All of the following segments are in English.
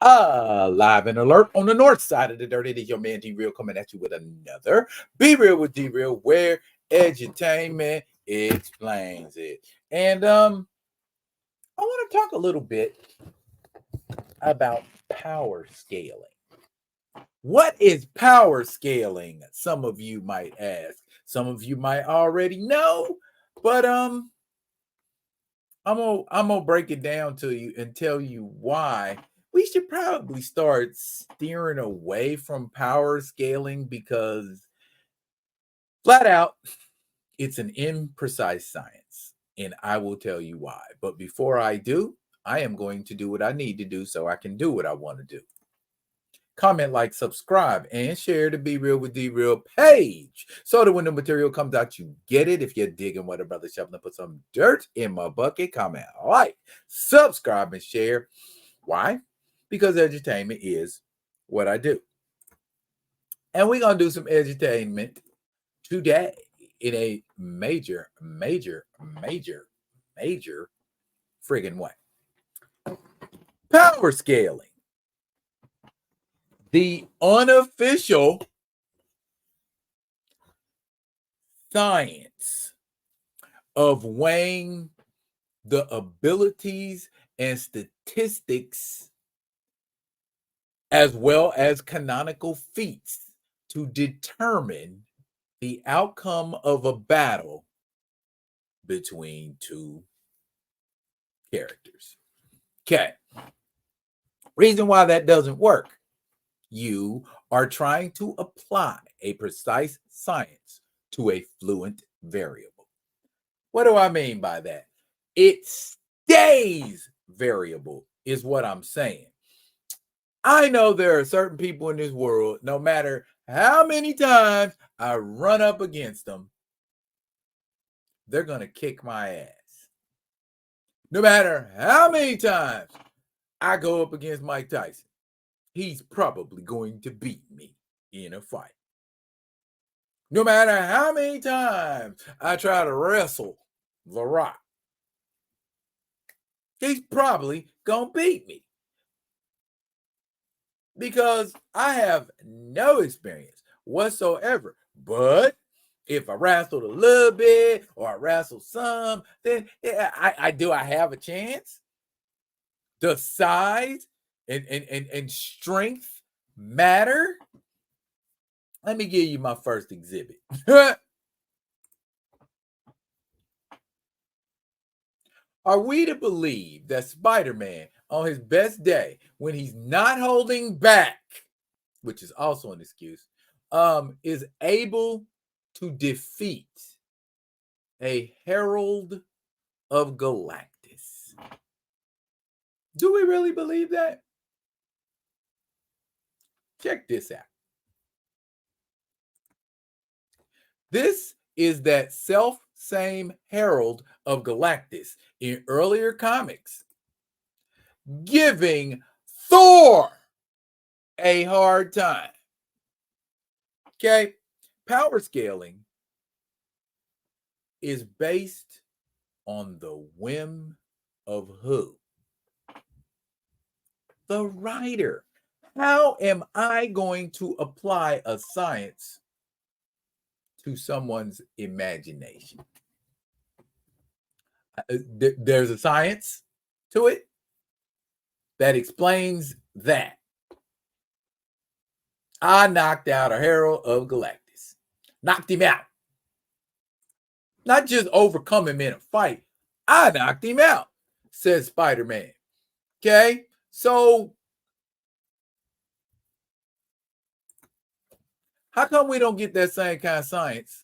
Live and alert on the north side of the dirt. It is your man D Real coming at you with another Be Real with D Real, where edutainment explains it. And I want to talk a little bit about power scaling. What is power scaling? Some of you might ask. Some of you might already know, but I'm gonna break it down to you and tell you why we should probably start steering away from power scaling, because flat out it's an imprecise science, and I will tell you why. But before I do, I am going to do what I need to do so I can do what I want to do. Comment, like, subscribe, and share the Be Real with D Real page so that when the material comes out, you get it. If you're digging what a brother shoving to put some dirt in my bucket, comment, like, subscribe, and share. Why? Because edutainment is what I do. And we're going to do some edutainment today in a major friggin' way. Power scaling. The unofficial science of weighing the abilities and statistics as well as canonical feats to determine the outcome of a battle between two characters. Okay. Reason why that doesn't work. You are trying to apply a precise science to a fluent variable. What do I mean by that? It stays variable is what I'm saying. I know there are certain people in this world, no matter how many times I run up against them, they're going to kick my ass. No matter how many times I go up against Mike Tyson, he's probably going to beat me in a fight. No matter how many times I try to wrestle The Rock, he's probably going to beat me. Because I have no experience whatsoever. But if I wrestled a little bit or I wrestle some, then I have a chance. Does size and strength matter? Let me give you my first exhibit. Are we to believe that Spider-Man, on his best day, when he's not holding back, which is also an excuse, is able to defeat a Herald of Galactus? Do we really believe that? Check this out. This is that same Herald of Galactus in earlier comics, giving Thor a hard time. Okay, power scaling is based on the whim of who? The writer. How am I going to apply a science to someone's imagination? There's a science to it that explains that. I knocked out a Herald of Galactus. Knocked him out. Not just overcome him in a fight. I knocked him out, says Spider-Man. Okay? So, how come we don't get that same kind of science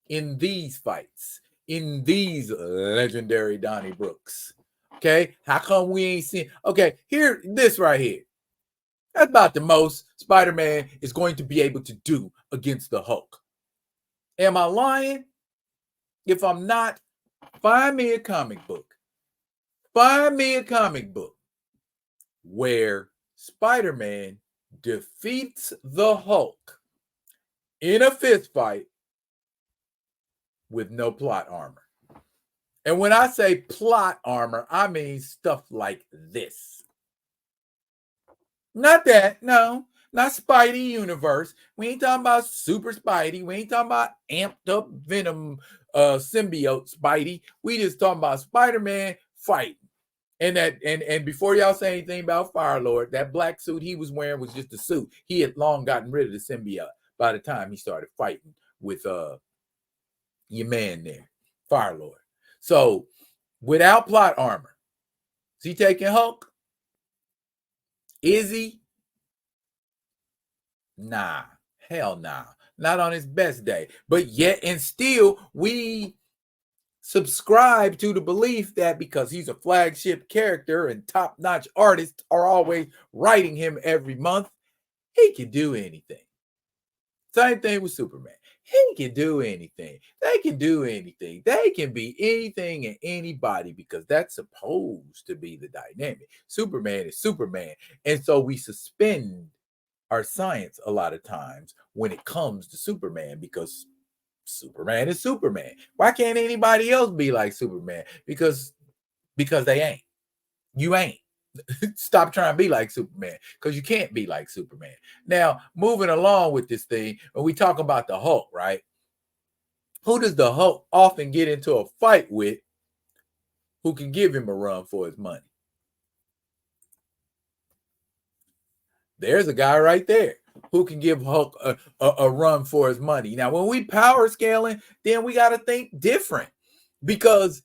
in these fights, in these legendary Donnie Brooks? Okay? How come we ain't seen? Okay, here, this right here. That's about the most Spider-Man is going to be able to do against the Hulk. Am I lying? If I'm not, find me a comic book. Find me a comic book where Spider-Man defeats the Hulk in a fist fight with no plot armor. And when I say plot armor, I mean stuff like this. Not that, no, not Spidey universe. We ain't talking about Super Spidey. We ain't talking about amped up Venom symbiote Spidey. We just talking about Spider-Man fighting. And before y'all say anything about Fire-Lord, that black suit he was wearing was just a suit. He had long gotten rid of the symbiote by the time he started fighting with your man there, Fire-Lord. So without plot armor, is he taking Hulk? Is he? Nah, hell nah. Not on his best day. But yet and still, we subscribe to the belief that because he's a flagship character and top-notch artists are always writing him every month, he can do anything. Same thing with Superman. He can do anything. They can do anything. They can be anything and anybody because that's supposed to be the dynamic. Superman is Superman. And so we suspend our science a lot of times when it comes to Superman because Superman is Superman. Why can't anybody else be like Superman? Because they ain't. You ain't. Stop trying to be like Superman because you can't be like Superman. Now, moving along with this thing, when we talk about the Hulk, right? Who does the Hulk often get into a fight with who can give him a run for his money? There's a guy right there who can give Hulk a run for his money. Now, when we power scaling, then we got to think different because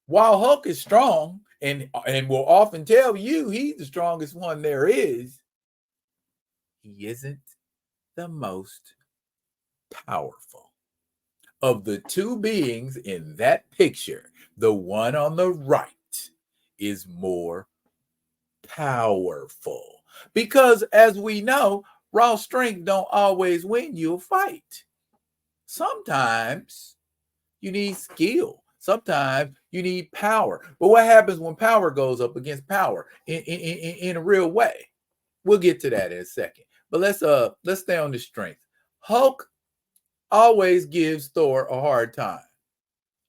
while Hulk is strong and will often tell you he's the strongest one there is, he isn't the most powerful. Of the two beings in that picture, the one on the right is more powerful. Because as we know, raw strength don't always win you a fight. Sometimes you need skill. Sometimes you need power. But what happens when power goes up against power in a real way? We'll get to that in a second. But let's stay on the strength. Hulk always gives Thor a hard time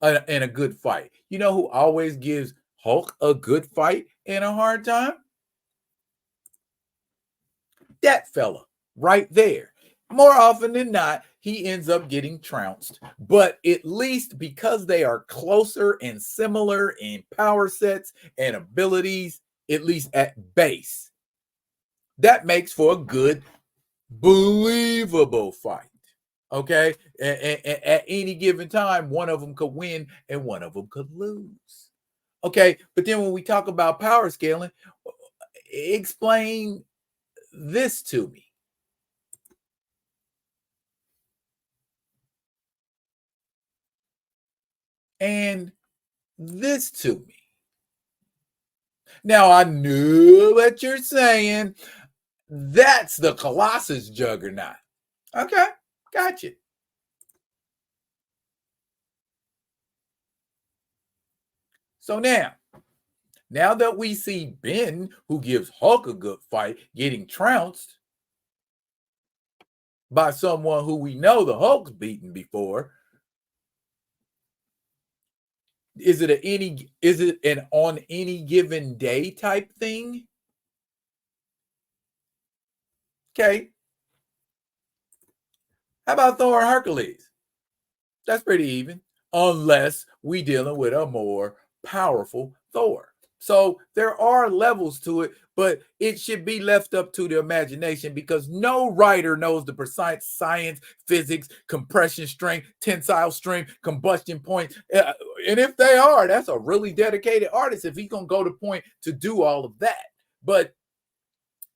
and a good fight. You know who always gives Hulk a good fight and a hard time? That fella right there. More often than not, he ends up getting trounced. But at least because they are closer and similar in power sets and abilities, at least at base, that makes for a good, believable fight. Okay? And at any given time, one of them could win and one of them could lose. Okay? But then when we talk about power scaling, explain this to me. And this to me. Now, I knew what you're saying. That's the Colossus juggernaut. Okay, gotcha. So now that we see Ben, who gives Hulk a good fight, getting trounced by someone who we know the Hulk's beaten before, is it an on any given day type thing? Okay. How about Thor and Hercules? That's pretty even, unless we dealing with a more powerful Thor. So there are levels to it, but it should be left up to the imagination because no writer knows the precise science, physics, compression strength, tensile strength, combustion point. And if they are, that's a really dedicated artist if he's going to go to point to do all of that. But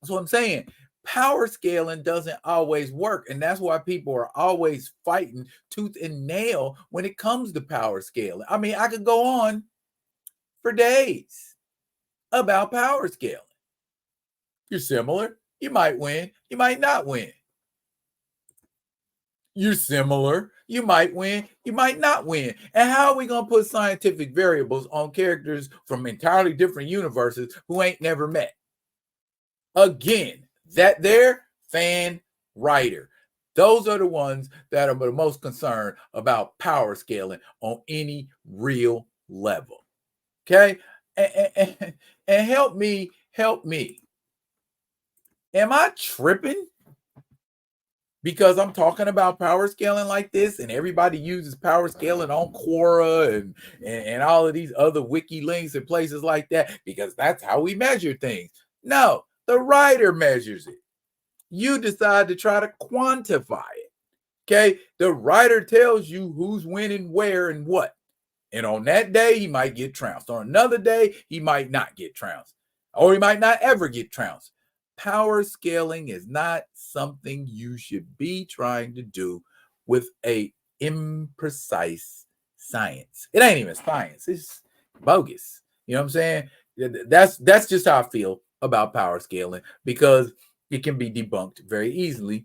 that's what I'm saying. Power scaling doesn't always work. And that's why people are always fighting tooth and nail when it comes to power scaling. I mean, I could go on for days about power scaling. You're similar. You might win. You might not win. You're similar. You might win. You might not win. And how are we going to put scientific variables on characters from entirely different universes who ain't never met? Again, that there, fan, writer. Those are the ones that are the most concerned about power scaling on any real level. Okay? And help me. Am I tripping? Because I'm talking about power scaling like this, and everybody uses power scaling on Quora and all of these other wiki links and places like that, because that's how we measure things. No, the writer measures it. You decide to try to quantify it. Okay, the writer tells you who's winning, where, and what. And on that day, he might get trounced. On another day, he might not get trounced, or he might not ever get trounced. Power scaling is not something you should be trying to do with a imprecise science. It ain't even science. It's bogus. You know what I'm saying? That's just how I feel about power scaling, because it can be debunked very easily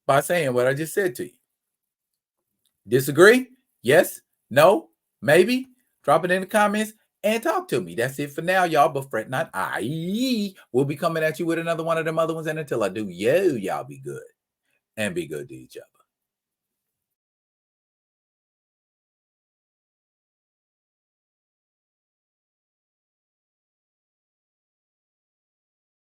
by saying what I just said to you. Disagree? Yes? No? Maybe? Drop it in the comments and talk to me. That's it for now, y'all. But fret not, I will be coming at you with another one of them other ones. And until I do, y'all be good and be good to each other.